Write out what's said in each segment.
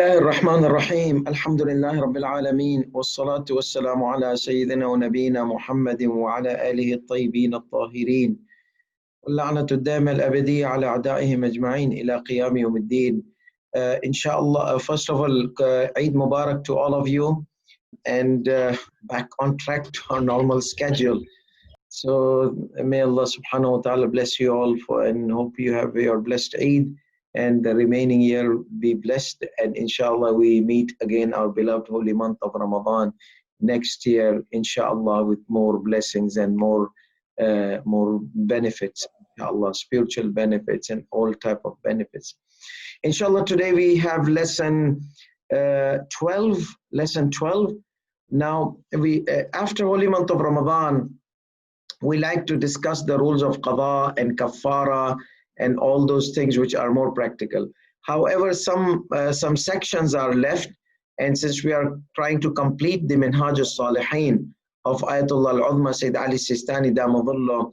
الله الرحمن الرحيم الحمد لله رب العالمين والصلاة والسلام على سيدنا ونبينا محمد وعلى آله الطيبين الطاهرين واللعنة الدائمة الأبدية على أعدائهم أجمعين إلى قيام يوم الدين. Inshallah, first of all, Eid Mubarak to all of you, and back on track to our normal schedule. So may Allah subhanahu wa ta'ala bless you all and hope you have your blessed Eid and the remaining year be blessed, and inshallah we meet again our beloved holy month of Ramadan next year, inshallah, with more blessings and more benefits, inshallah, spiritual benefits and all type of benefits. Inshallah, today we have lesson 12. Now we after holy month of Ramadan, we like to discuss the rules of qada and kafara and all those things which are more practical. However, some sections are left, and since we are trying to complete the Minhaj al-Salihin of Ayatollah al-Uzma Sayyid Ali Sistani Damadullah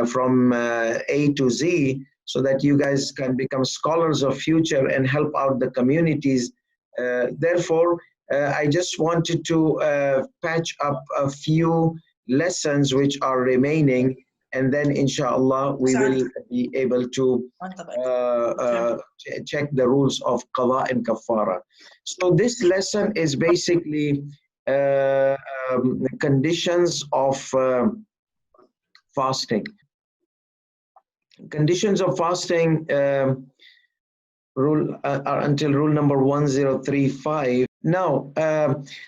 from A to Z, so that you guys can become scholars of future and help out the communities. Therefore, I just wanted to patch up a few lessons which are remaining, and then inshallah we will be able to check the rules of qada and kafara. So this lesson is basically conditions of fasting. Conditions of fasting rule are until rule number 1035. Now,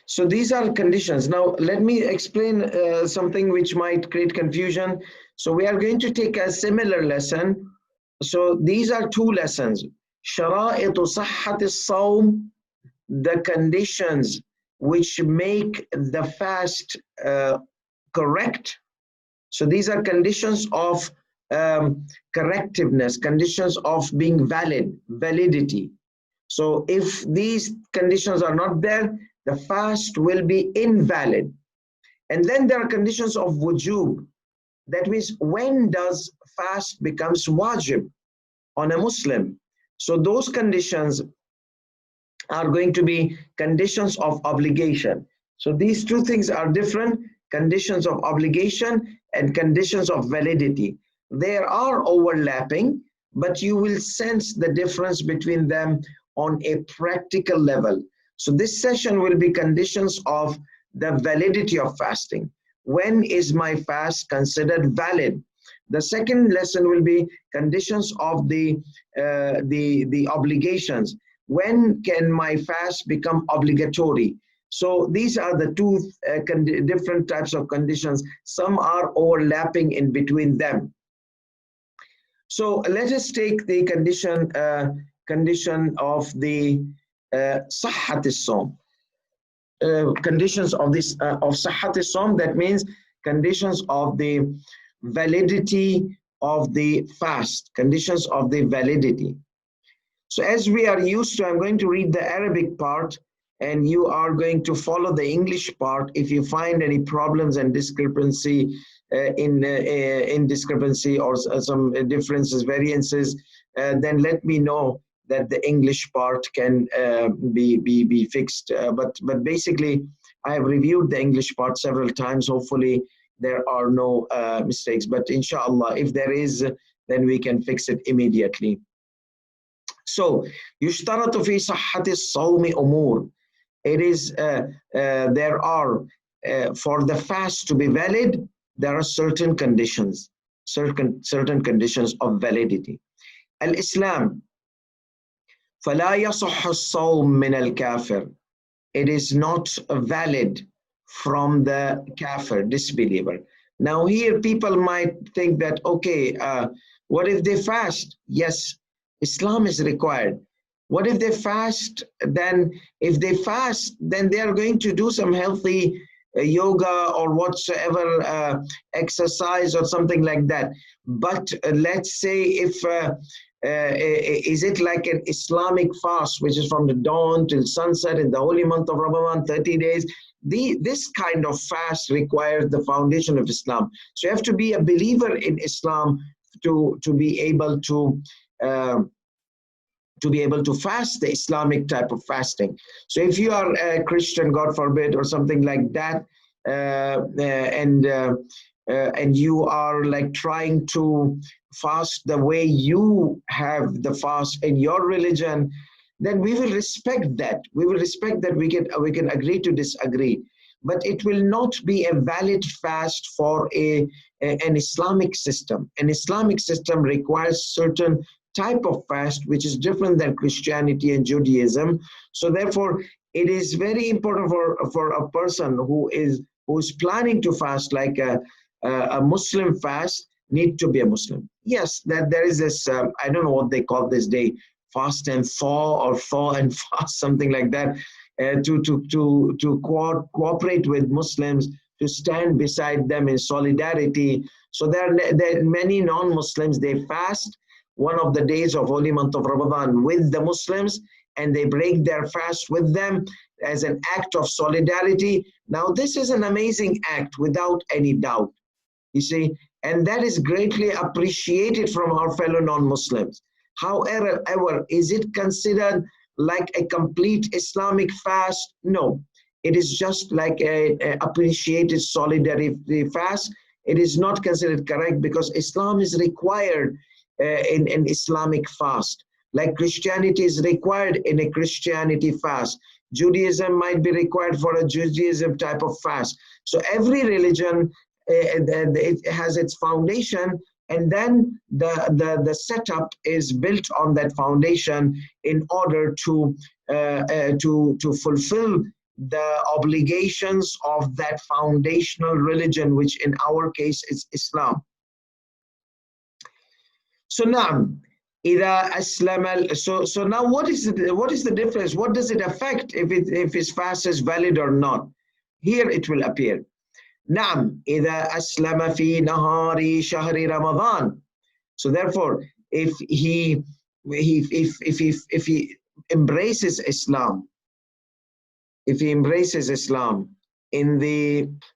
so these are conditions. Now, let me explain something which might create confusion. So we are going to take a similar lesson. So these are two lessons. Shara'itu sahhat as-sawm, the conditions which make the fast correct. So these are conditions of correctiveness, conditions of being validity. So if these conditions are not there, the fast will be invalid. And then there are conditions of wujub. That means, when does fast becomes wajib on a Muslim? So those conditions are going to be conditions of obligation. So these two things are different: conditions of obligation and conditions of validity. They are overlapping, but you will sense the difference between them on a practical level. So this session will be conditions of the validity of fasting. When is my fast considered valid? The second lesson will be conditions of the obligations. When can my fast become obligatory? So these are the two different types of conditions. Some are overlapping in between them. So let us take the condition of the sahhat as-sawm. Conditions of this of sahhat as-sawm, that means conditions of the validity of the fast, conditions of the validity. So as we are used to, I'm going to read the Arabic part and you are going to follow the English part. If you find any problems and discrepancy in discrepancy or some differences, variances, then let me know that the English part can be fixed. But basically, I have reviewed the English part several times. Hopefully, there are no mistakes. But inshallah, if there is, then we can fix it immediately. So, يشترط في صحة الصوم أمور. It is there are for the fast to be valid, there are certain conditions, certain conditions of validity. Al-Islam. فلا يصح الصوم من الكافر. It is not valid from the kafir, disbeliever. Now here people might think that, okay, what if they fast? Yes, Islam is required. What if they fast? Then if they fast, then they are going to do some healthy yoga or whatsoever exercise or something like that. But let's say if is it like an Islamic fast, which is from the dawn till sunset in the holy month of Ramadan, 30 days? This kind of fast requires the foundation of Islam. So you have to be a believer in Islam to be able to to be able to fast the Islamic type of fasting. So if you are a Christian, God forbid, or something like that, and you are like trying to fast the way you have the fast in your religion, then we will respect that. We will respect that. We can agree to disagree, but it will not be a valid fast for an Islamic system. An Islamic system requires certain type of fast which is different than Christianity and Judaism. So therefore it is very important for a person who is planning to fast, like a Muslim fast, need to be a Muslim. Yes, that there is this I don't know what they call this day, fast and thaw, or thaw and fast, something like that, to cooperate with Muslims, to stand beside them in solidarity. So there are many non-Muslims, they fast one of the days of holy month of Ramadan with the Muslims, and they break their fast with them as an act of solidarity. Now this is an amazing act without any doubt, you see, and that is greatly appreciated from our fellow non-Muslims. However, is it considered like a complete Islamic fast? No, it is just like a appreciated solidarity fast. It is not considered correct, because Islam is required in an Islamic fast, like Christianity is required in a Christianity fast. Judaism might be required for a Judaism type of fast. So every religion it has its foundation, and then the setup is built on that foundation in order to fulfill the obligations of that foundational religion, which in our case is Islam. So now, so now what is the difference? What does it affect if his fast is valid or not? Here it will appear. نعم إذا أسلم في نهار شهر رمضان. So therefore, if he embraces Islam,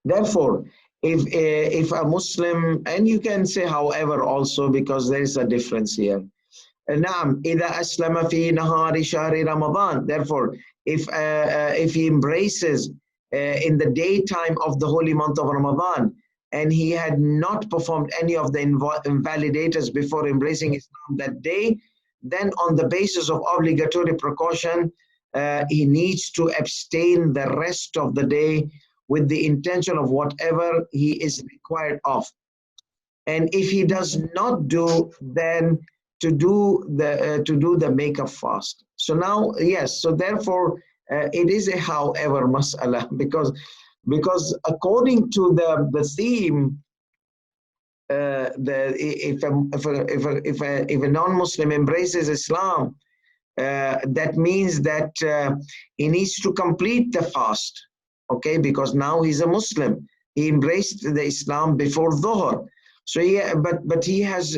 therefore, if a Muslim, and you can say however also, because there is a difference here. نعم إذا أسلم في نهار شهر رمضان. Therefore, if he embraces in the daytime of the holy month of Ramadan, and he had not performed any of the invalidators before embracing Islam that day, then on the basis of obligatory precaution, he needs to abstain the rest of the day with the intention of whatever he is required of. And if he does not do, then to do the makeup fast. So now, yes, so therefore it is a however mas'ala, because according to the theme, if a non-Muslim embraces Islam, that means that he needs to complete the fast, okay, because now he's a Muslim. He embraced the Islam before Dhuhr. So yeah, but he has,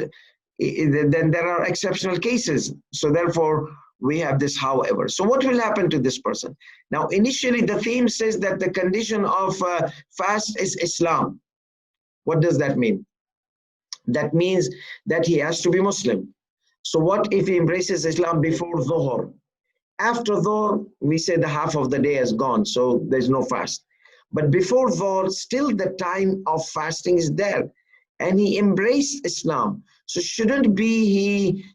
then there are exceptional cases. So therefore, we have this however. So what will happen to this person? Now, initially, the theme says that the condition of fast is Islam. What does that mean? That means that he has to be Muslim. So what if he embraces Islam before Dhuhr? After Dhuhr, we say the half of the day has gone, so there's no fast. But before Dhuhr, still the time of fasting is there. And he embraced Islam. So shouldn't be he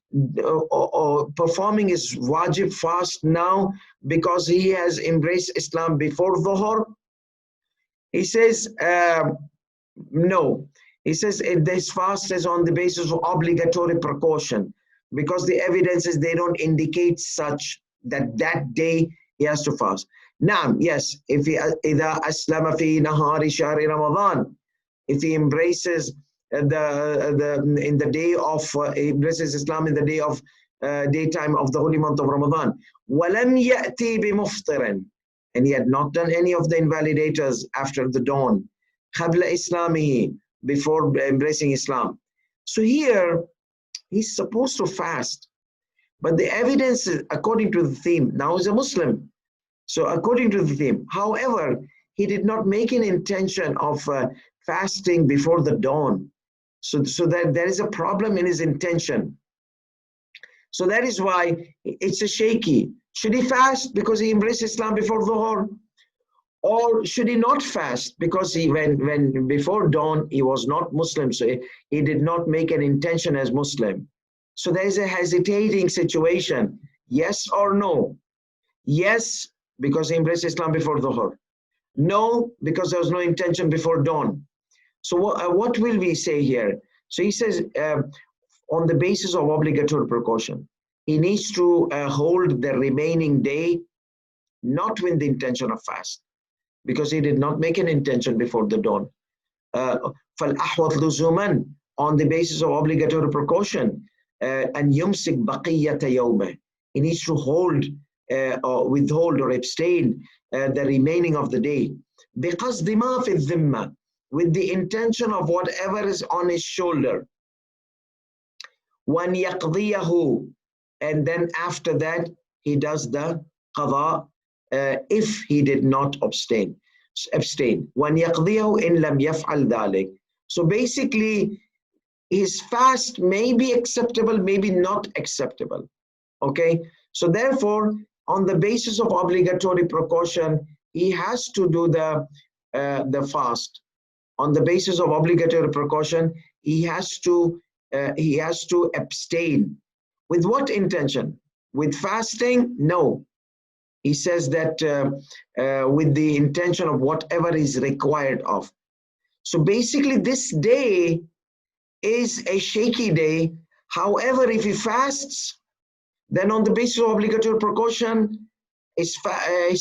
performing his wajib fast now because he has embraced Islam before Dhuhr? He says, no. He says this fast is on the basis of obligatory precaution, because the evidences, they don't indicate such that day he has to fast. Now, yes, if he إذا أسلم في نهار شهر رمضان, if he embraces in the day of embraces Islam in the day of daytime of the holy month of Ramadan, ولم يأتي بمفطر, and he had not done any of the invalidators after the dawn, قبل إسلامه, before embracing Islam. So here he's supposed to fast, but the evidence is according to the theme. Now he's a Muslim, so according to the theme. However, he did not make an intention of fasting before the dawn. So that there is a problem in his intention. So that is why it's a shaky. Should he fast because he embraced Islam before Dhuhr? Or should he not fast because when before dawn he was not Muslim, so he did not make an intention as Muslim. So there is a hesitating situation. Yes or no? Yes, because he embraced Islam before Dhuhr. No, because there was no intention before dawn. So what will we say here? So he says on the basis of obligatory precaution, he needs to hold the remaining day, not with the intention of fast, because he did not make an intention before the dawn. فَالْأَحْوَطْ لُزُومًا, on the basis of obligatory precaution, and يُمْسِكْ بَقِيَّةَ يَوْمِهِ, he needs to hold, or withhold or abstain the remaining of the day. بِقَصْدِ مَا فِي الذِّمَّةِ, with the intention of whatever is on his shoulder. وَأَنْ يَقْضِيَهُ, and then after that he does the qada if he did not abstain. وَأَنْ يَقْضِيَهُ إِنْ لَمْ يَفْعَلْ ذَلِكَ. So basically his fast may be acceptable, maybe not acceptable. Okay, so therefore on the basis of obligatory precaution he has to do the fast. On the basis of obligatory precaution he has to abstain. With what intention? With fasting? No. He says that with the intention of whatever is required of. So basically this day is a shaky day. However, if he fasts, then on the basis of obligatory precaution, his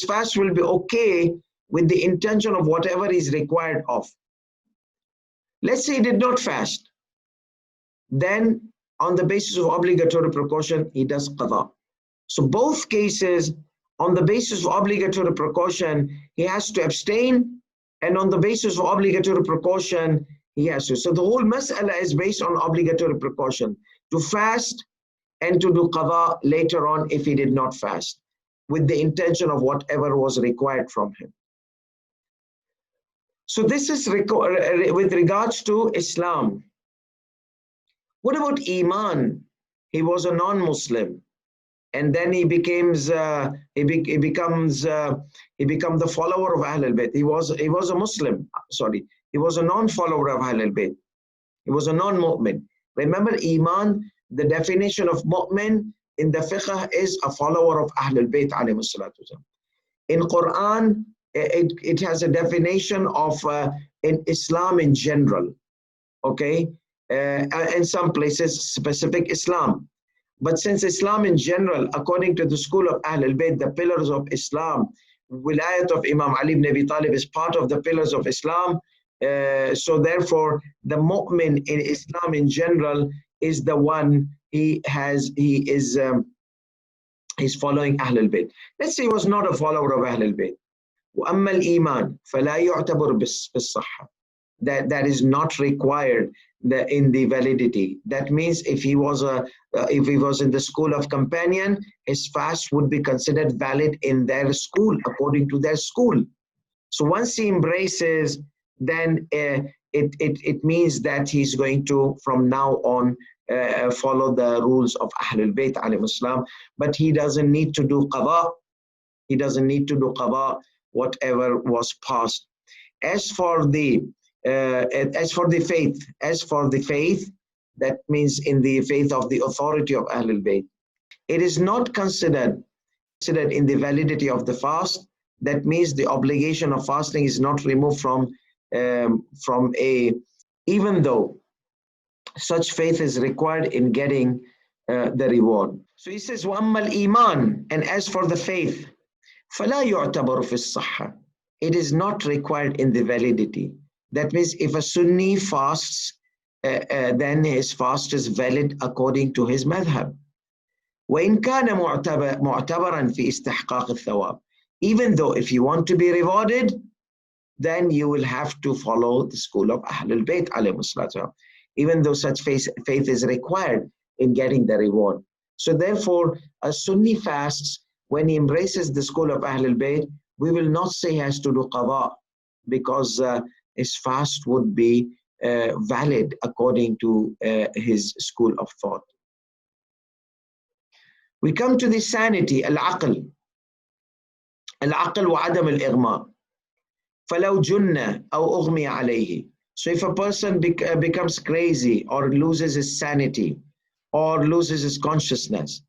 fast will be okay with the intention of whatever is required of. Let's say he did not fast. Then on the basis of obligatory precaution, he does qada. So both cases, on the basis of obligatory precaution, he has to abstain, and on the basis of obligatory precaution, he has to. So the whole mas'ala is based on obligatory precaution, to fast and to do qada later on if he did not fast, with the intention of whatever was required from him. So this is with regards to Islam. What about Iman? He was a non-Muslim, and then he becomes the follower of Ahlul Bayt. He was a Muslim. Sorry, he was a non-follower of Ahlul Bayt. He was a non-mu'min. Remember, Iman, the definition of mu'min in the fiqh is a follower of Ahlul Bayt alayhi salatu. In Quran, it has a definition of in Islam in general. Okay, in some places specific Islam. But since Islam in general, according to the school of Ahlul Bayt, the pillars of Islam, wilayat of Imam Ali ibn Abi Talib is part of the pillars of Islam. So therefore, the mu'min in Islam in general is the one he's following Ahlul Bayt. Let's say he was not a follower of Ahlul Bayt. وَأَمَّا الْإِيمَانِ فَلَا يُعْتَبَرُ بِالصَّحَّةِ. That is not required in the validity. That means if he was in the school of companion, his fast would be considered valid in their school, according to their school. So once he embraces, then it means that he's going to from now on follow the rules of Ahlul Bayt alayhim salam, but he doesn't need to do qada. He doesn't need to do qada whatever was passed. As for the faith, that means in the faith of the authority of Ahlul Bayt, it is not considered in the validity of the fast. That means the obligation of fasting is not removed even though such faith is required in getting the reward. So he says, وَأَمَّا الْإِيمَانِ, and as for the faith, فَلَا يُعْتَبَرُ فِي الصَّحَّةِ, it is not required in the validity. That means if a Sunni fasts, then his fast is valid according to his madhab. وَإِنْ كَانَ مُعْتَبَرًا فِي إِسْتِحْقَاقِ الثَّوَابِ, even though if you want to be rewarded, then you will have to follow the school of Ahlul Bayt alayhim salatu, even though such faith is required in getting the reward. So therefore, a Sunni fasts when he embraces the school of Ahlul Bayt, we will not say he has to do qada, because his fast would be valid according to his school of thought. We come to the sanity, al-aql وعدم الإغماء. فلو جن أو أغمي عليه. So if a person becomes crazy or loses his sanity or loses his consciousness,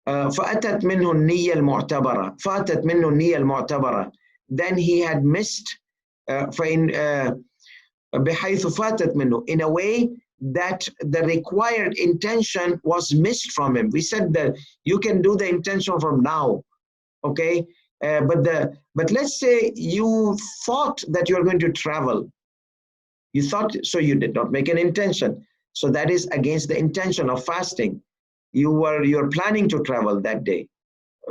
فأتت منه النية المعتبرة, then he had missed بحيث فاتت منه, in a way that the required intention was missed from him. We said that you can do the intention from now, okay? But let's say you thought that you're going to travel. You thought, so you did not make an intention. So that is against the intention of fasting. You're planning to travel that day.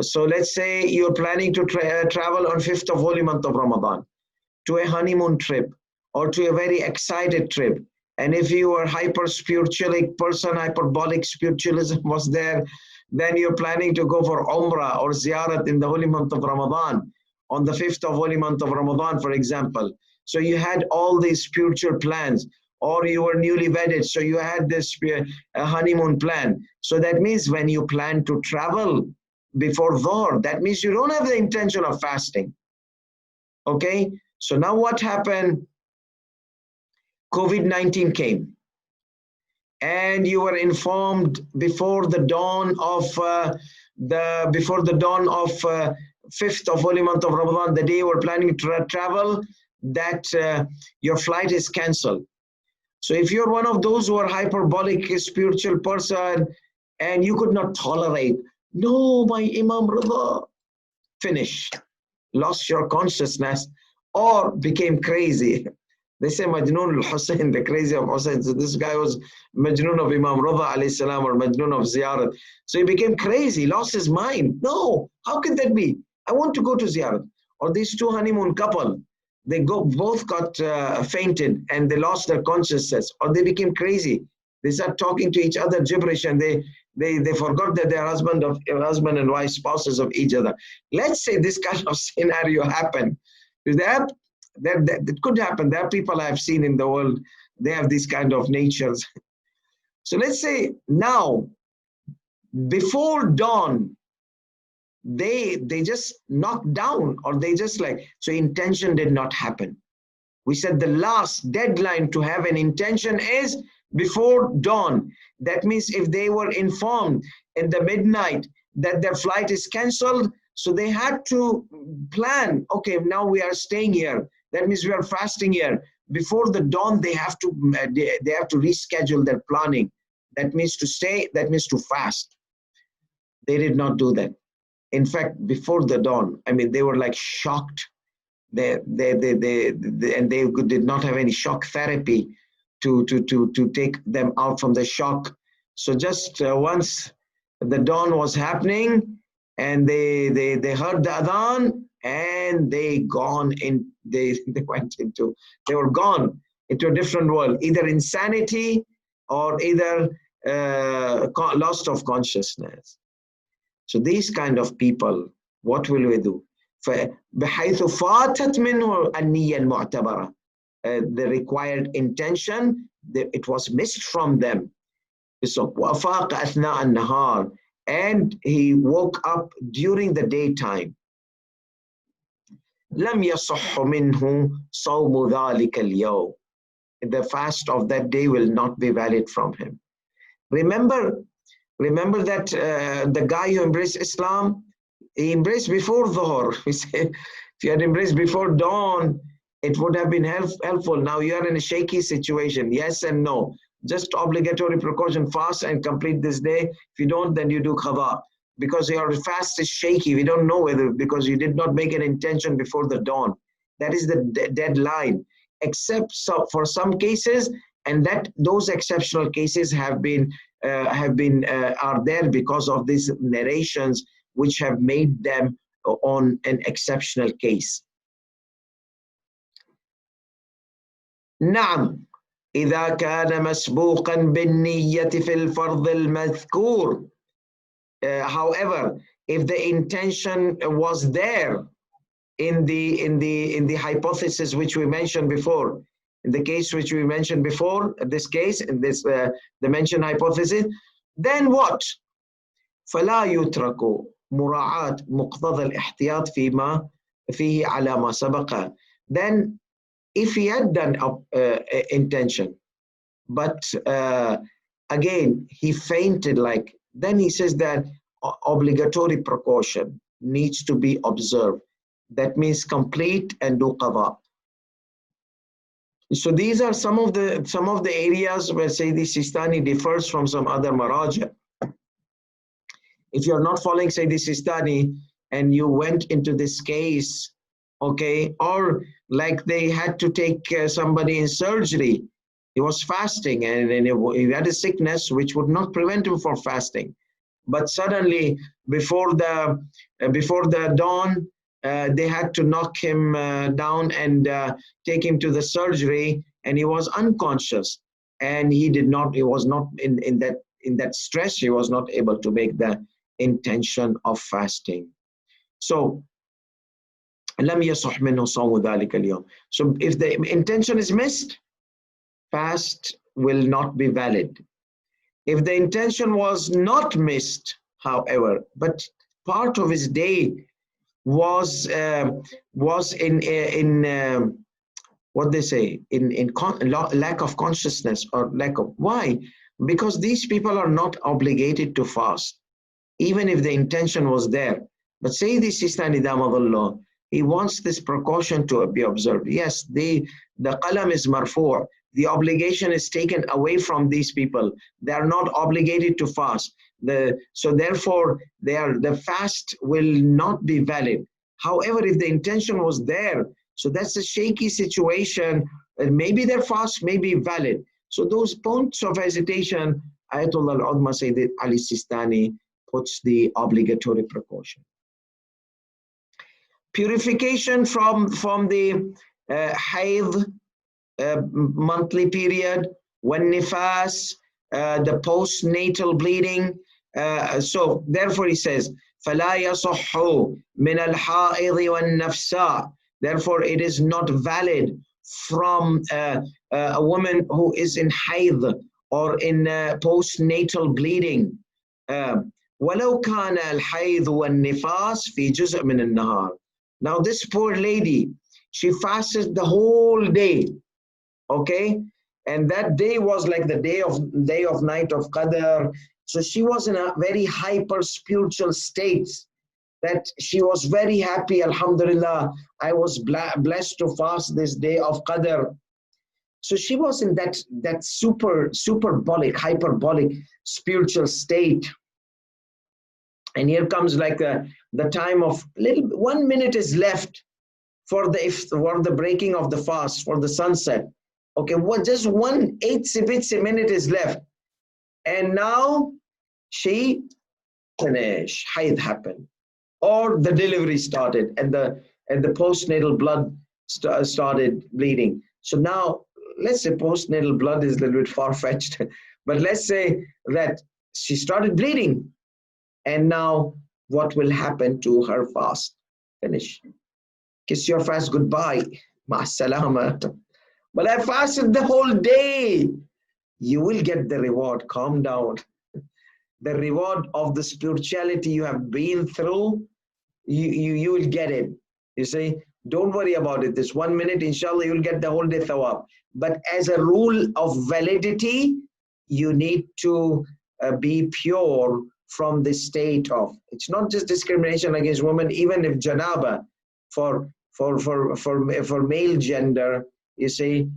So let's say you're planning to travel on 5th of holy month of Ramadan to a honeymoon trip or to a very excited trip. And if you are hyper-spiritualic person, hyperbolic spiritualism was there, then you're planning to go for Umrah or Ziyarat in the holy month of Ramadan, on the 5th of holy month of Ramadan, for example. So you had all these spiritual plans, or you were newly wedded, so you had this honeymoon plan. So that means when you plan to travel before Dhuhr, that means you don't have the intention of fasting. Okay? So now what happened? COVID-19 came. And you were informed before the dawn of 5th of holy month of Ramadan, the day you were planning to travel, that your flight is cancelled. So if you're one of those who are hyperbolic spiritual person and you could not tolerate, no, my Imam Rida, finish, lost your consciousness or became crazy. They say Majnoon al-Hussein, the crazy of Hussein. So this guy was Majnoon of Imam Rida alayhi salam, or Majnoon of Ziyarat. So he became crazy, lost his mind. No, how can that be? I want to go to Ziyarat. Or these two honeymoon couple, they both got fainted and they lost their consciousness, or they became crazy. They start talking to each other gibberish and they forgot that they're husband and wife, spouses of each other. Let's say this kind of scenario happened. That could happen. There are people I've seen in the world, they have these kind of natures. So let's say now, before dawn, they just knocked down, or they just so intention did not happen. We said the last deadline to have an intention is before dawn. That means if they were informed in the midnight that their flight is cancelled, so they had to plan, okay, now we are staying here. That means we are fasting here. Before the dawn, they have to reschedule their planning. That means to stay, that means to fast. They did not do that. In fact, before the dawn, I mean, they were shocked. They did not have any shock therapy to take them out from the shock. So just once the dawn was happening, and they heard the adhan, and they were gone into a different world, either insanity or either loss of consciousness. So these kind of people, what will we do? بحيث فاتت منه النية المعتبرة, the required intention, it was missed from them. So وأفاق أثناء النهار, and he woke up during the daytime. لم يصح منه صوم ذلك اليوم. The fast of that day will not be valid from him. Remember that the guy who embraced Islam, he embraced before Dhuhr. We say, if you had embraced before dawn, it would have been helpful. Now you are in a shaky situation. Yes and no. Just obligatory precaution, fast and complete this day. If you don't, then you do qada. Because your fast is shaky. We don't know whether, because you did not make an intention before the dawn. That is the deadline. Except for some cases, and that those exceptional cases are there because of these narrations which have made them on an exceptional case. نعم إذا كان مسبوقا بالنية في الفرض المذكور. However, if the intention was there in the hypothesis which we mentioned before, in the case which we mentioned before, this case, in this the mentioned hypothesis, then what? فلا يترك مراعاة مقتضى الاحتياط فيما فيه على ما سبق. Then if he had done intention, but again he fainted, like, then he says that obligatory precaution needs to be observed. That means complete and do qada. So these are some of the areas where Sayyidi Sistani differs from some other maraja. If you're not following Sayyidi Sistani and you went into this case, okay, or like they had to take somebody in surgery, he was fasting and he had a sickness which would not prevent him from fasting. But suddenly, before the dawn, they had to knock him down and take him to the surgery, and he was unconscious. And he was not in that stress. He was not able to make the intention of fasting. So, لم يصح منه صوم ذلك اليوم. So if the intention is missed, fast will not be valid. If the intention was not missed, however, but part of his day was in what they say, in lack of consciousness, or lack of, why? Because these people are not obligated to fast, even if the intention was there. But Sayyidi Sistani Damadullah, he wants this precaution to be observed. Yes, the qalam is marfu'. The obligation is taken away from these people. They are not obligated to fast. So therefore, the fast will not be valid. However, if the intention was there, so that's a shaky situation. Maybe their fast may be valid. So those points of hesitation, Ayatollah al-Udma Sayyid Ali Sistani puts the obligatory precaution. Purification from the haid, monthly period, when nifas, the postnatal bleeding. So therefore he says, فَلَا يَصُحُّ مِنَ الْحَائِضِ وَالنَّفْسَاءِ. Therefore it is not valid from a woman who is in haid or in postnatal bleeding. وَلَوْ كَانَ الْحَيْضُ وَالنِّفَاسِ فِي جُزْءٍ مِنَ النَّهَارِ. Now this poor lady, she fasted the whole day. Okay, and that day was like the day of night of Qadr. So she was in a very hyper spiritual state, that she was very happy. Alhamdulillah, I was blessed to fast this day of Qadr. So she was in that superbolic, hyperbolic spiritual state. And here comes like the time of 1 minute is left for the breaking of the fast, for the sunset. Okay, just 1 8 minute is left. And now she finished, haid happened, or the delivery started, and the postnatal blood started bleeding. So now, let's say postnatal blood is a little bit far-fetched, but let's say that she started bleeding, and now what will happen to her fast? Finish. Kiss your fast goodbye. Ma'as-salama. But I fasted the whole day. You will get the reward. Calm down. The reward of the spirituality you have been through, you will get it. You see, don't worry about it. This 1 minute, inshallah, you'll get the whole day thawab. But as a rule of validity, you need to be pure from the state of. It's not just discrimination against women, even if janaba for male gender. You see,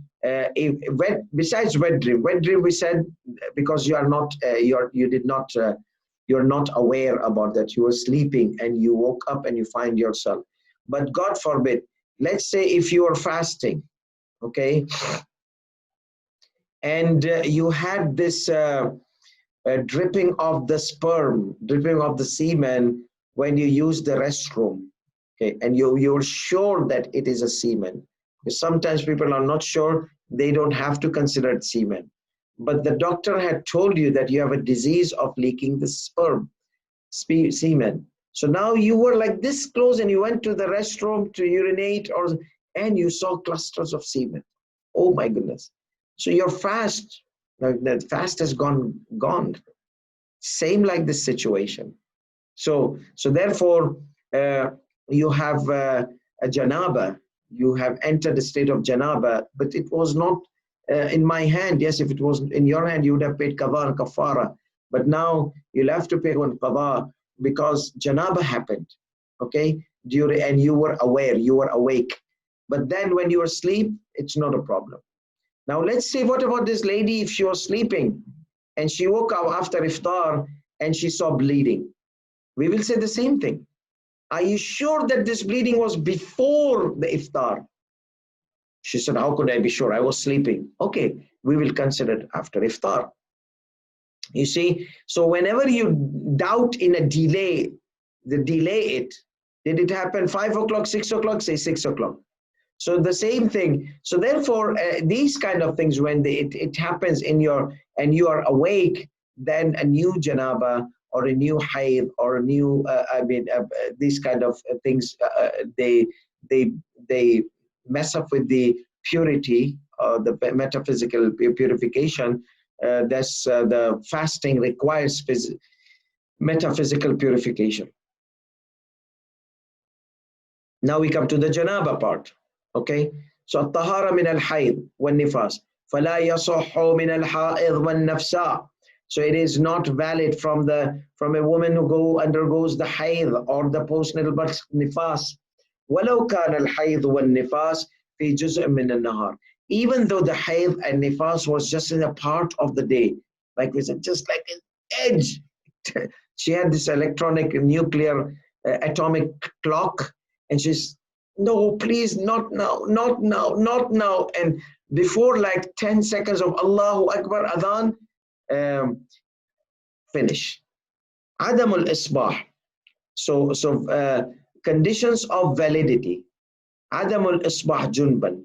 besides wet dream we said, because you are not, you're not aware about that. You were sleeping and you woke up and you find yourself. But God forbid, let's say if you are fasting, okay, and you had this dripping of the sperm, dripping of the semen when you use the restroom, okay, and you're sure that it is a semen. Sometimes people are not sure, they don't have to consider it semen. But the doctor had told you that you have a disease of leaking the semen. So now you were like this close and you went to the restroom to urinate, and you saw clusters of semen. Oh my goodness. So your fast, that fast has gone. Same like this situation. So therefore, you have a janaba, you have entered the state of janaba, but it was not in my hand. Yes, if it was in your hand, you would have paid qada and kafara. But now you'll have to pay one qada because janaba happened, okay? And you were aware, you were awake. But then when you were asleep, it's not a problem. Now let's say, what about this lady if she was sleeping and she woke up after iftar and she saw bleeding? We will say the same thing. Are you sure that this bleeding was before the iftar? She said, how could I be sure? I was sleeping. Okay, we will consider it after iftar. You see, so whenever you doubt in a delay, delay it. Did it happen 5 o'clock, 6 o'clock? Say 6 o'clock. So the same thing. So therefore, these kind of things, when it happens in your, and you are awake, then a new janaba or a new hayd or a new, these kind of things, they mess up with the purity, the metaphysical purification. That's the fasting requires metaphysical purification. Now we come to the janaba part. Okay, so الطهارة من الحيض والنفاس فلا يصح من الحائض والنفساء. So it is not valid from a woman who undergoes the hayd or the postnatal birth nifas. ولو كان الحيض والنفاس في جزء من النهار. Even though the hayd and nifas was just in a part of the day, like we said, just like an edge. She had this electronic nuclear atomic clock, and she's, no, please, not now, not now, not now. And before like 10 seconds of Allahu Akbar Adhan, finish. Adam al-Isbah. So conditions of validity. Adam al-Isbah junban.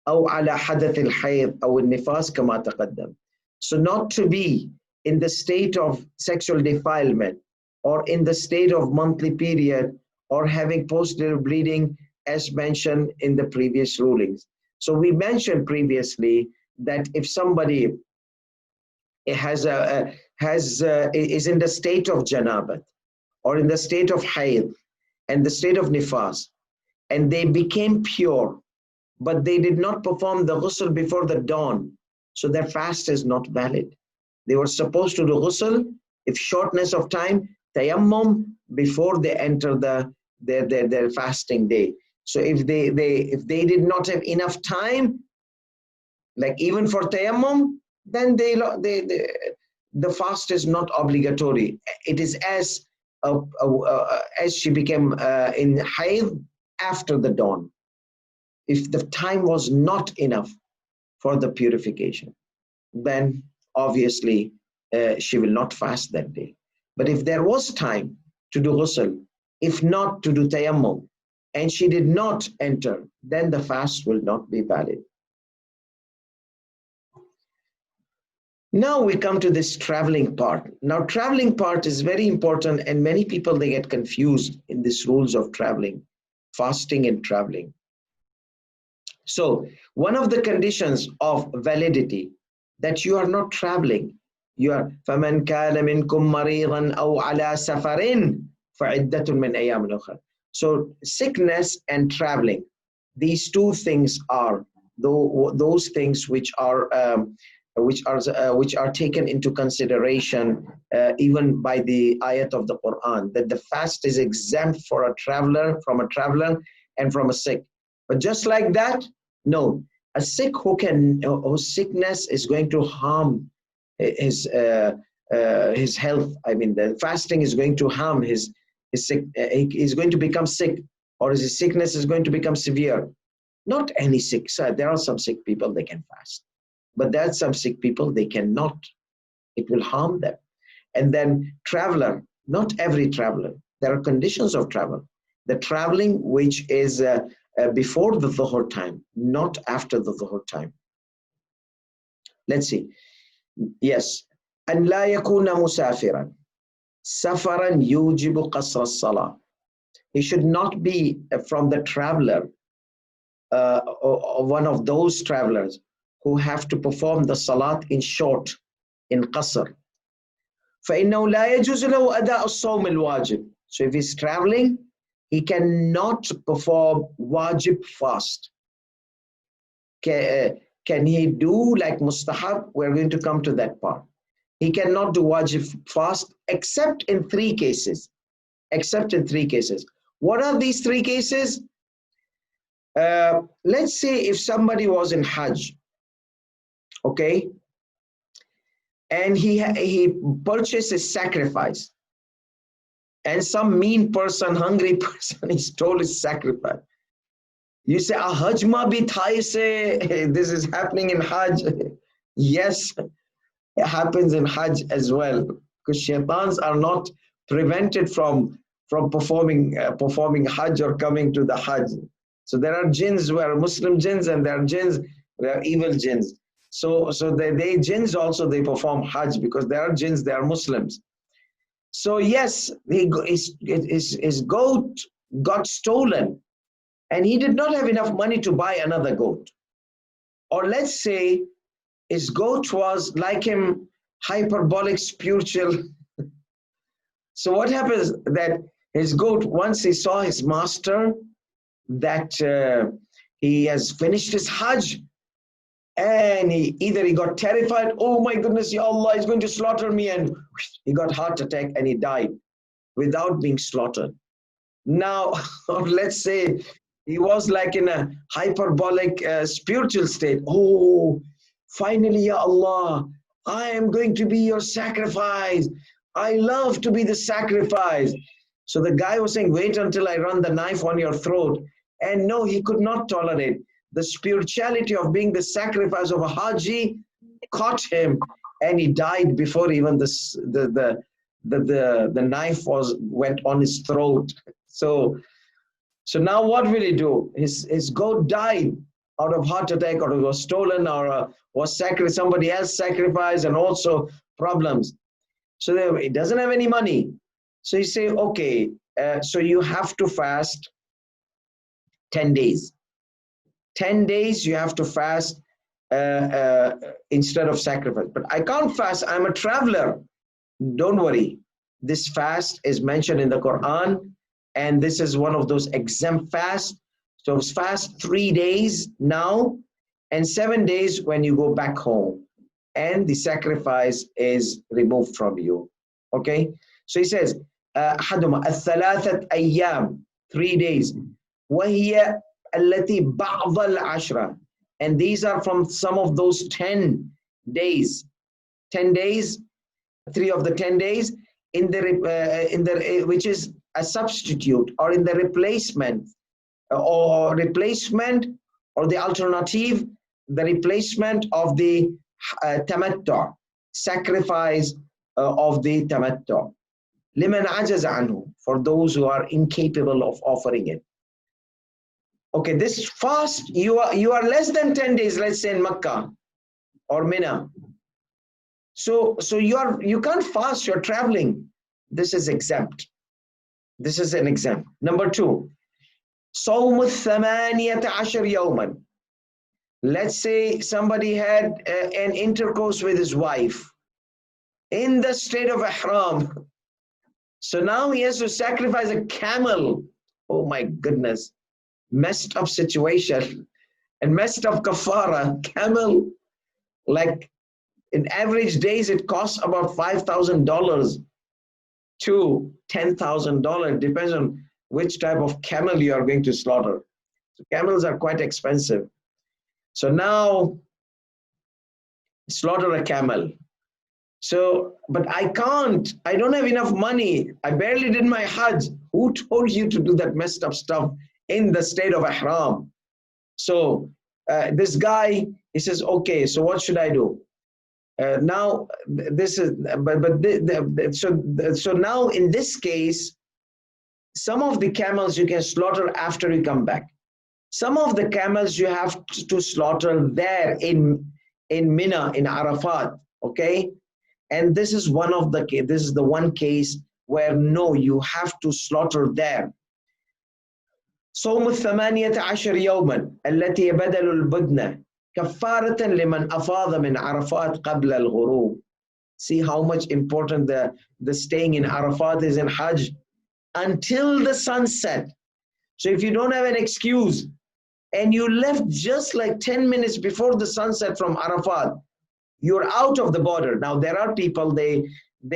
أو على حدث الحيض أو النفاس كما تقدم. So not to be in the state of sexual defilement or in the state of monthly period or having postnatal bleeding, as mentioned in the previous rulings. So we mentioned previously that if somebody is in the state of janabat or in the state of hayd and the state of nifas, and they became pure, but they did not perform the ghusl before the dawn, so their fast is not valid. They were supposed to do ghusl, if shortness of time, tayammum, before they enter their fasting day. So if they did not have enough time, like even for tayammum, then the fast is not obligatory. It is as she became in hayd after the dawn. If the time was not enough for the purification, then obviously she will not fast that day. But if there was time to do ghusl, if not to do tayammum, and she did not enter, then the fast will not be valid. Now we come to this traveling part. Now traveling part is very important, and many people, they get confused in these rules of traveling, fasting and traveling. So one of the conditions of validity, that you are not traveling. You are فَمَنْ كَانَ مِنْكُمْ مَرِيضًا أَوْ عَلَى سَفَرٍ فَعِدَّةٌ مِنْ أَيَّامٍ أُخَرَ. So sickness and traveling, these two things are those things which are taken into consideration even by the ayat of the Quran, that the fast is exempt for a traveler, from a traveler and from a sick. But just like that, no, a sick whose sickness is going to harm his health. I mean, the fasting is going to harm his sick. He's going to become sick, or his sickness is going to become severe. Not any sick. So there are some sick people, they can fast, but there are some sick people they cannot. It will harm them. And then traveler, not every traveler. There are conditions of travel. The traveling which is before the dhuhr time, not after the dhuhr time. Let's see. Yes. أن لا يكون مسافرا سفرا يوجب قصر الصلاة. He should not be from the traveler, or one of those travelers who have to perform the salat in short, in qasr. فإنه لا يجوز له أداء الصوم الواجب. So if he's traveling, he cannot perform wajib fast. Can he do like mustahab? We're going to come to that part. He cannot do wajib fast except in 3 cases. Except in 3 cases. What are these 3 cases? Let's say if somebody was in Hajj, okay, and he purchased a sacrifice, and some mean person, hungry person, he stole his sacrifice. You say, Hajj ma bhi thai se, this is happening in Hajj. Yes, it happens in Hajj as well, because shaitans are not prevented from performing Hajj or coming to the Hajj. So there are jinns who are Muslim jinns, and there are jinns who are evil jinns. So they jinns also, they perform Hajj, because there are jinns, they are Muslims. So yes, his goat got stolen, and he did not have enough money to buy another goat. Or let's say his goat was like him, hyperbolic spiritual. So what happens that his goat, once he saw his master, that he has finished his Hajj, and he got terrified, oh my goodness, Ya Allah is going to slaughter me, and he got heart attack and he died without being slaughtered. Now, let's say he was like in a hyperbolic spiritual state. Oh, finally, Ya Allah, I am going to be your sacrifice. I love to be the sacrifice. So the guy was saying, wait until I run the knife on your throat. And no, he could not tolerate. The spirituality of being the sacrifice of a Haji caught him, and he died before even the knife went on his throat. So now what will he do? His goat died out of heart attack, or it was stolen, or was sacrificed, somebody else sacrificed, and also problems. So he doesn't have any money. So you say, okay, so you have to fast 10 days. 10 days you have to fast instead of sacrifice. But I can't fast, I'm a traveler. Don't worry. This fast is mentioned in the Quran, and this is one of those exempt fasts. So fast 3 days now, and 7 days when you go back home, and the sacrifice is removed from you. Okay? So he says, أحدهما الثلاثة أيام, 3 days. وهي التي بعض العشرة, and these are from some of those 10 days. 10 days, 3 of the 10 days, which is a substitute, or in the replacement, or the alternative, the replacement of the tamattu, sacrifice of the tamattu. لمن عجز عنه, for those who are incapable of offering it. Okay, this fast, you are less than 10 days, let's say in Makkah or Mina. So you can't fast, you're traveling. This is exempt. This is an exempt. Number 2, صوم الثمانية عشر يوما. Let's say somebody had an intercourse with his wife in the state of ihram. So now he has to sacrifice a camel. Oh my goodness. Messed up situation and messed up kafara. Camel, like in average days, it costs about $5,000 to $10,000. Depends on which type of camel you are going to slaughter. So camels are quite expensive. So now slaughter a camel. So, but I don't have enough money. I barely did my Hajj. Who told you to do that messed up stuff in the state of ihram? So this guy, he says, okay, so what should I do? Now this is, so now in this case, some of the camels you can slaughter after you come back. Some of the camels you have to slaughter there in Mina, in Arafat, okay? And this is the one case where no, you have to slaughter there. صوم الثمانية عشر يوما التي بدل البدنة كفارة لمن أفاض من عرفات قبل الغروب. See how much important the staying in Arafat is in Hajj until the sunset. So if you don't have an excuse and you left just like 10 minutes before the sunset from Arafat, you're out of the border. Now there are people, they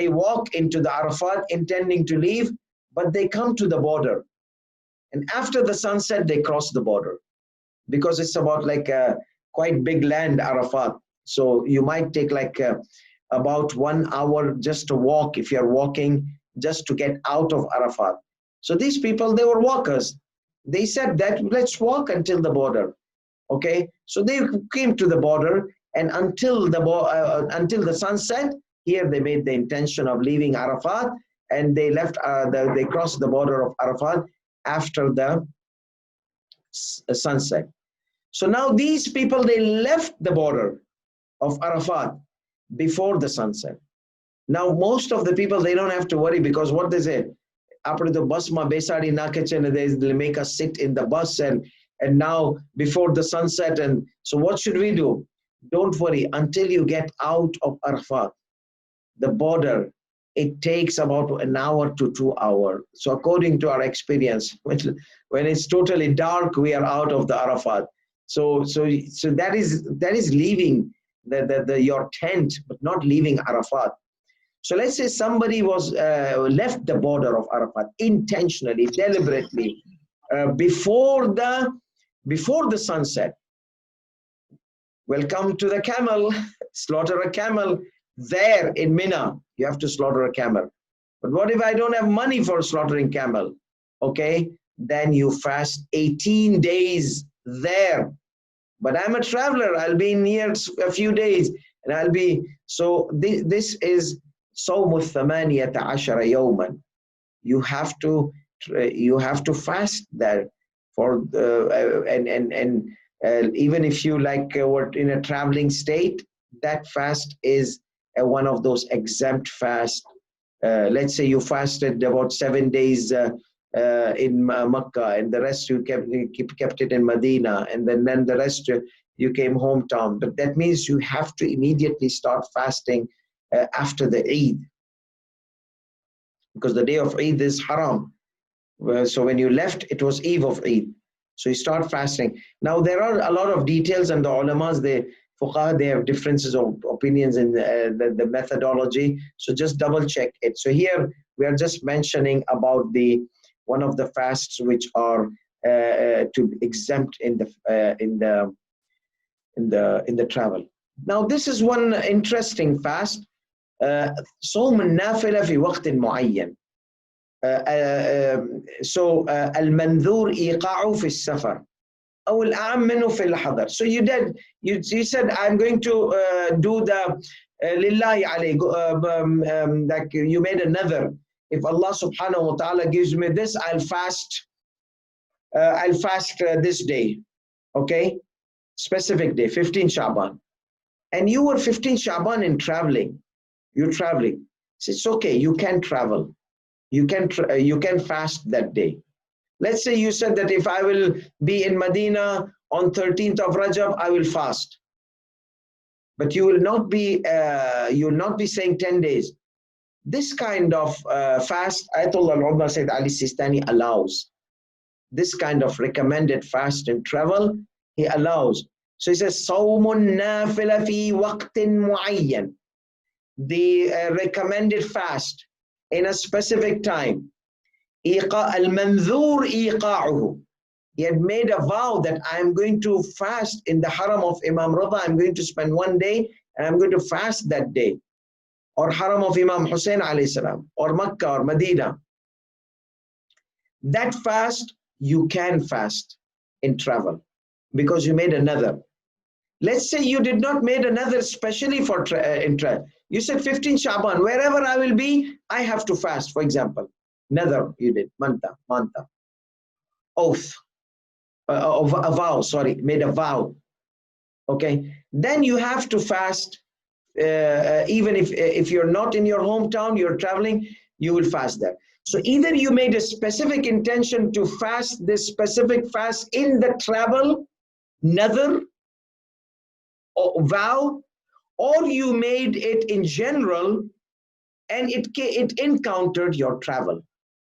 walk into the Arafat intending to leave, but they come to the border. And after the sunset, they cross the border because it's about like a quite big land, Arafat. So you might take like about 1 hour just to walk if you're walking just to get out of Arafat. So these people, they were walkers. They said that let's walk until the border. Okay, so they came to the border, and until the sunset, here they made the intention of leaving Arafat, and they left. They crossed the border of Arafat after the sunset. So now these people, they left the border of Arafat before the sunset. Now most of the people, they don't have to worry because what they say, after the bus ma besari na kitchen, they make us sit in the bus and now before the sunset. And so what should we do? Don't worry until you get out of Arafat, the border. It takes about 1 hour to 2 hours. So according to our experience, when it's totally dark, we are out of the Arafat. So that is leaving your tent, but not leaving Arafat. So let's say somebody was left the border of Arafat intentionally, deliberately, before the sunset. Welcome to the camel. Slaughter a camel there in Mina. You have to slaughter a camel. But what if I don't have money for slaughtering camel? Okay, then you fast 18 days there. But I'm a traveler. I'll be near a few days, and I'll be so. This is صوم الثمانية عشر يوما. You have to fast there for and even if you were in a traveling state, that fast is one of those exempt fasts. Let's say you fasted about 7 days in Makkah, and the rest you kept it in Medina, and then the rest you came hometown. But that means you have to immediately start fasting after the Eid, because the day of Eid is haram. So when you left, it was Eve of Eid. So you start fasting. Now there are a lot of details, and the ulamas, the fuqaha, they have differences of opinions in the methodology. So just double check it. So here we are just mentioning about one of the fasts which are to exempt in the travel. Now this is one interesting fast. صوم النافلة في وقت معين. So المنذور إيقاعه في السفر أو الأعم منه في الحضر. So you said I'm going to do the لله عليه, like you made a nether. If Allah subhanahu wa ta'ala gives me this, I'll fast this day. Okay, specific day, 15 Shaban. And you were 15 Shaban in traveling. You're traveling. So it's okay. You can travel. You can fast that day. Let's say you said that if I will be in Medina on 13th of Rajab, I will fast. But you will not be saying 10 days. This kind of fast, Ayatollah al-Ulama Sayyid Ali Sistani allows. This kind of recommended fast in travel, he allows. So he says, Sawmun nafila fi waqtin muayyan. The recommended fast in a specific time. Al-manzur iqa'uhu. He had made a vow that I am going to fast in the haram of Imam Rida. I'm going to spend 1 day and I'm going to fast that day. Or haram of Imam Hussein alayhi salam, or Makkah or Medina. That fast, you can fast in travel because you made another. Let's say you did not made another specially for in travel. You said 15 Shaban, wherever I will be, I have to fast, for example. Nether you did, manta, oath, a vow, sorry, made a vow. Okay, then you have to fast, even if you're not in your hometown, you're traveling, you will fast there. So either you made a specific intention to fast this specific fast in the travel, nether, or vow, or you made it in general and it encountered your travel.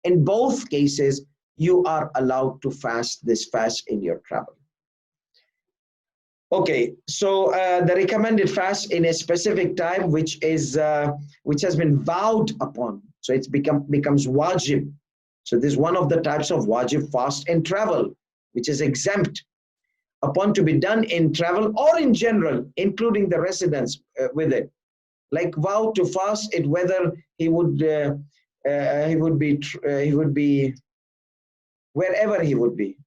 In both cases, you are allowed to fast this fast in your travel. Okay, so the recommended fast in a specific time, which has been vowed upon, so it's becomes wajib. So this is one of the types of wajib fast in travel, which is exempt upon to be done in travel or in general, including the residents with it. Like vow to fast it, whether he would be wherever he would be.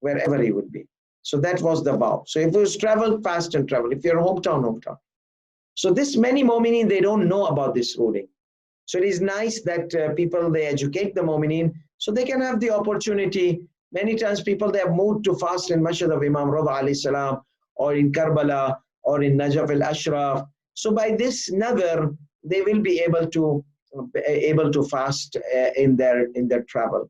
So that was the vow. So if it was travel, fast and travel. If you're hometown. So this many mu'mineen, they don't know about this ruling. So it is nice that people, they educate the mu'mineen so they can have the opportunity. Many times people, they have moved to fast in Masjid of Imam Rada alayhi salam, or in Karbala, or in Najaf al-Ashraf. So by this nadhr, they will be able to fast in their travel.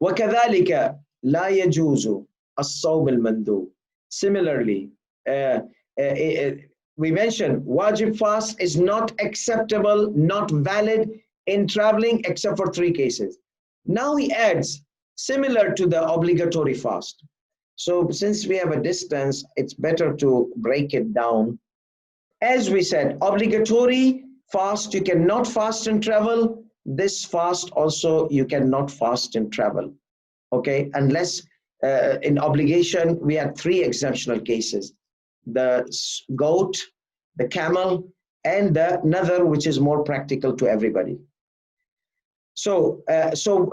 وَكَذَلِكَ لَا يَجُوزُ الصَّوْمُ الْمَنْدُوبِ. Similarly, we mentioned wajib fast is not acceptable, not valid in traveling except for 3 cases. Now he adds, similar to the obligatory fast. So since we have a distance, it's better to break it down. As we said, obligatory fast, you cannot fast in travel. This fast also, you cannot fast in travel. Okay, unless in obligation, we had 3 exceptional cases: the goat, the camel, and the nadhr, which is more practical to everybody. So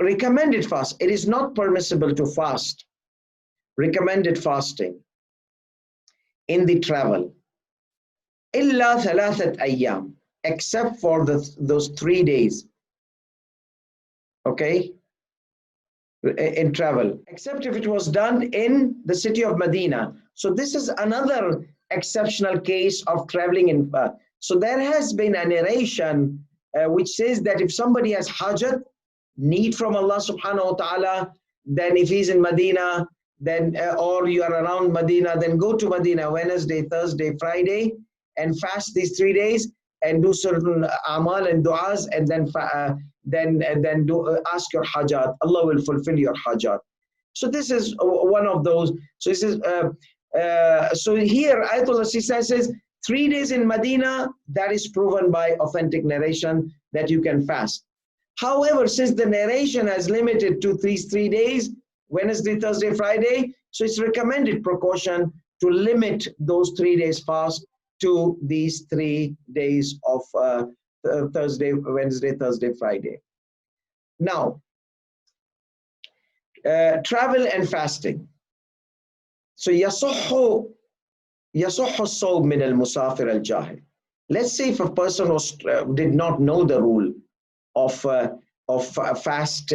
recommended fast, it is not permissible to fast recommended fasting in the travel. إِلَّا ثَلَاثَةَ أَيَّامٍ, except for those 3 days. Okay, in travel, except if it was done in the city of Medina. So this is another exceptional case of traveling in. So there has been a narration which says that if somebody has hajat, need from Allah subhanahu wa ta'ala, then if he's in Medina, then or you are around Medina, then go to Medina Wednesday, Thursday, Friday, and fast these 3 days and do certain amal and du'as, and then ask your hajat. Allah will fulfill your hajat. So this is one of those. So this is so here Ayatollah Sisa says 3 days in Medina, that is proven by authentic narration that you can fast. However, since the narration has limited to 3 days, Wednesday, Thursday, Friday, so it's recommended precaution to limit those 3 days fast to these 3 days of Thursday, Wednesday, Thursday, Friday. Now, travel and fasting. So يصح الصوم من المسافر الجاهل. Let's say if a person did not know the rule of fast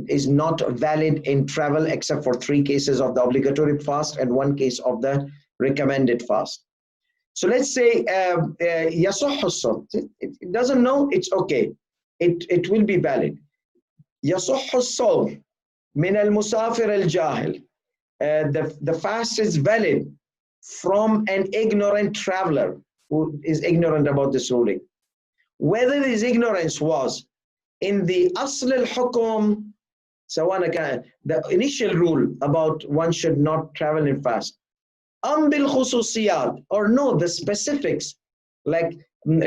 is not valid in travel except for 3 cases of the obligatory fast and 1 case of the recommended fast. So let's say يصح الصوم. It doesn't know, it's okay. It will be valid. يصح الصوم من المسافر الجاهل. The fast is valid from an ignorant traveler who is ignorant about this ruling. Whether his ignorance was in the asl al-hukum, the initial rule about one should not travel and fast, bil khususiyat, or no, the specifics, like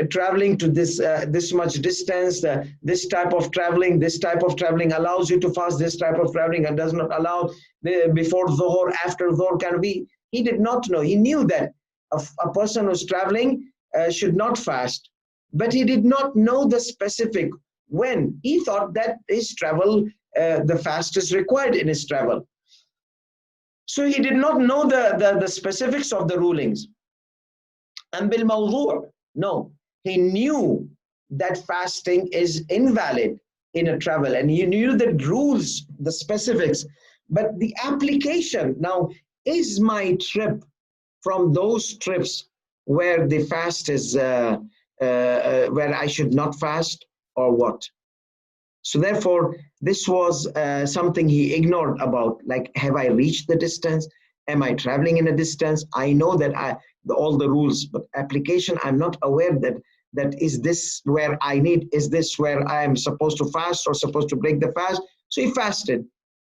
traveling to this much distance, this type of traveling allows you to fast, this type of traveling and does not allow before dhuhr, after dhuhr can be. He did not know. He knew that a person who's traveling should not fast, but he did not know the specific when. He thought that his travel, the fast is required in his travel. So he did not know the specifics of the rulings. And bil mawdu', no, he knew that fasting is invalid in a travel, and he knew the rules, the specifics, but the application. Now, is my trip from those trips where the fast is, where I should not fast, or what? So therefore, this was something he ignored about, like, have I reached the distance? Am I traveling in a distance? I know that all the rules, but application, I'm not aware that is this where I need, is this where I am supposed to fast or supposed to break the fast? So he fasted.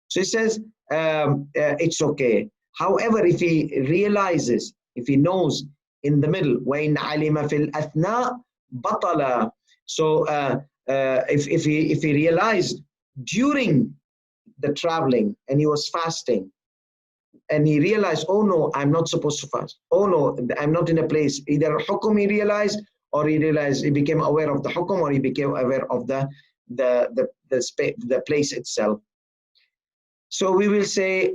So he says, it's okay. However, if he realizes, if he knows in the middle, وَإِنْ عَلِمَ فِي الْأَثْنَاءِ بَطَلَ. So if he realized during the traveling and he was fasting, and he realized, oh no, I'm not supposed to fast. Oh no, I'm not in a place. Either hukum he realized, or he became aware of the hukum, or he became aware of the place itself. So we will say,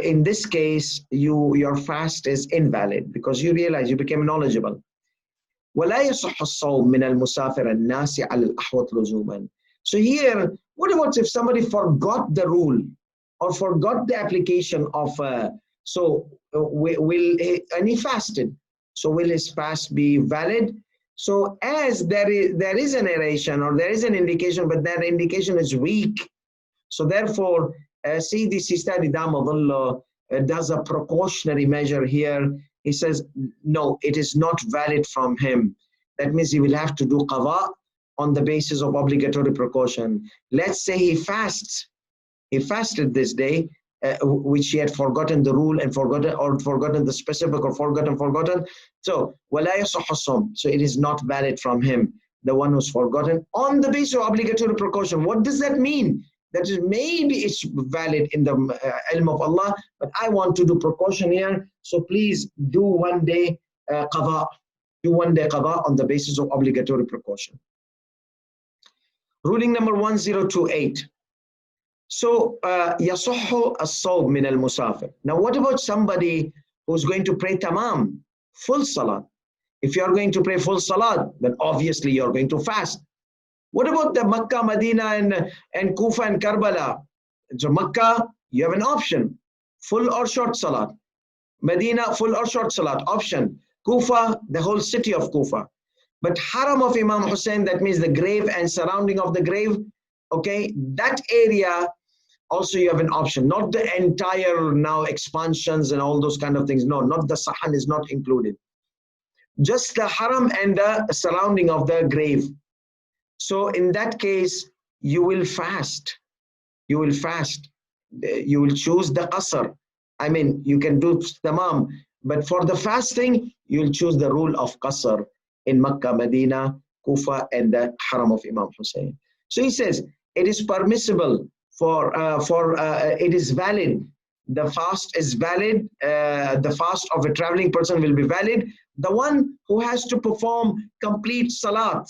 in this case, your fast is invalid because you realize, you became knowledgeable. ولا يصح الصوم من المسافر الناس على الأحوط لزوما. So here, what about if somebody forgot the rule or forgot the application of, and he fasted. So will his fast be valid? So as there is a narration or there is an indication, but that indication is weak. So therefore, Sayyidi Sistani Damadullah does a precautionary measure here. He says, no, it is not valid from him. That means he will have to do qada on the basis of obligatory precaution. Let's say he fasts. He fasted this day, which he had forgotten the rule and forgotten the specific, or forgotten. So, وَلَا يَصُحُ الصَّوْمُ. So it is not valid from him, the one who's forgotten, on the basis of obligatory precaution. What does that mean? That is, maybe it's valid in the ilm of Allah, but I want to do precaution here. So please do one day qada. Do one day qada on the basis of obligatory precaution. Ruling number 1028. So, يصح الصوم من المسافر. Now, what about somebody who's going to pray tamam, full salat? If you are going to pray full salat, then obviously you're going to fast. What about the Makkah, Medina, and Kufa and Karbala? So Makkah, you have an option, full or short salat. Medina, full or short salat, option. Kufa, the whole city of Kufa. But Haram of Imam Hussein, that means the grave and surrounding of the grave, okay, that area, also you have an option. Not the entire now expansions and all those kind of things. No, not the Sahan is not included. Just the Haram and the surrounding of the grave. So in that case, you will fast. You will fast. You will choose the qasr. I mean, you can do tamam, but for the fasting, you will choose the rule of qasr in Makkah, Medina, Kufa, and the Haram of Imam Hussein. So he says, it is permissible it is valid. The fast is valid. The fast of a traveling person will be valid. The one who has to perform complete salat,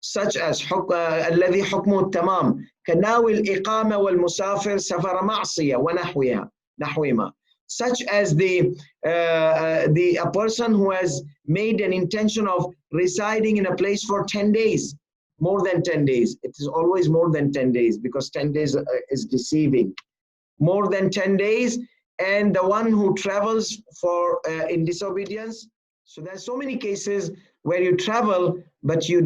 such as الذي حكمه التمام كناوي الإقامة والمسافر سفر معصية ونحوها such as a person who has made an intention of residing in a place for 10 days, more than 10 days. It is always more than 10 days because 10 days is deceiving. More than 10 days, and the one who travels for in disobedience. So there's so many cases where you travel, but you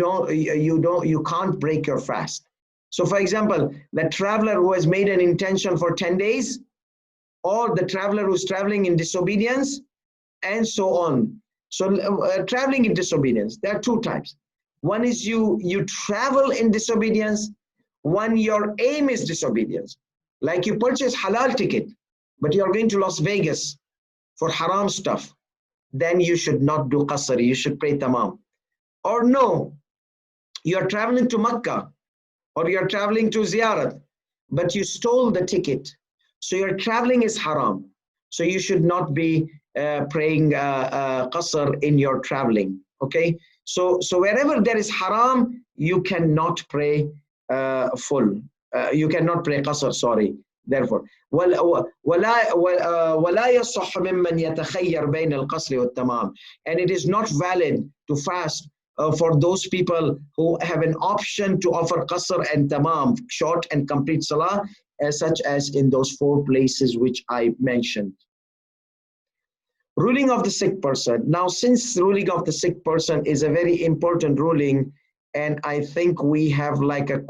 can't break your fast. So for example, the traveler who has made an intention for 10 days, or the traveler who's traveling in disobedience, and so on. So traveling in disobedience, there are two types. One is you travel in disobedience. One, your aim is disobedience. Like you purchase halal ticket, but you're going to Las Vegas for haram stuff. Then you should not do qasr, you should pray tamam. Or no, you're traveling to Makkah, or you're traveling to Ziyarat, but you stole the ticket. So your traveling is haram. So you should not be praying qasr in your traveling. Okay? So wherever there is haram, you cannot pray full. You cannot pray qasr, sorry. Therefore, ولا يصح ممن يتخير بين القصر والتمام. And it is not valid to fast for those people who have an option to offer qasr and tamam, short and complete salah, such as in those 4 places which I mentioned. Ruling of the sick person. Now, since ruling of the sick person is a very important ruling, and I think we have like a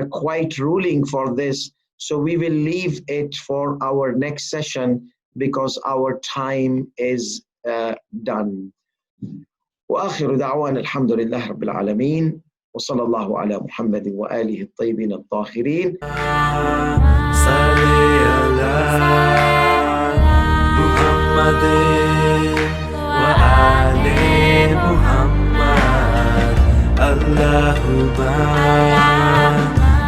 quite ruling for this. So we will leave it for our next session because our time is done. وآخر دعوانا الحمد لله رب العالمين وصلى الله على محمد وآله الطيبين الطاهرين. محمد وآل محمد اللهم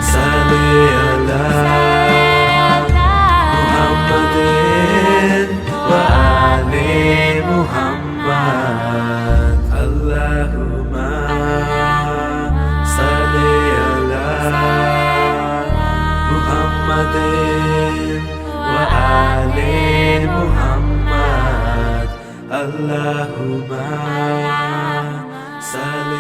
صل على محمد وآل محمد اللهم صل على محمد وآل محمد اللهم صل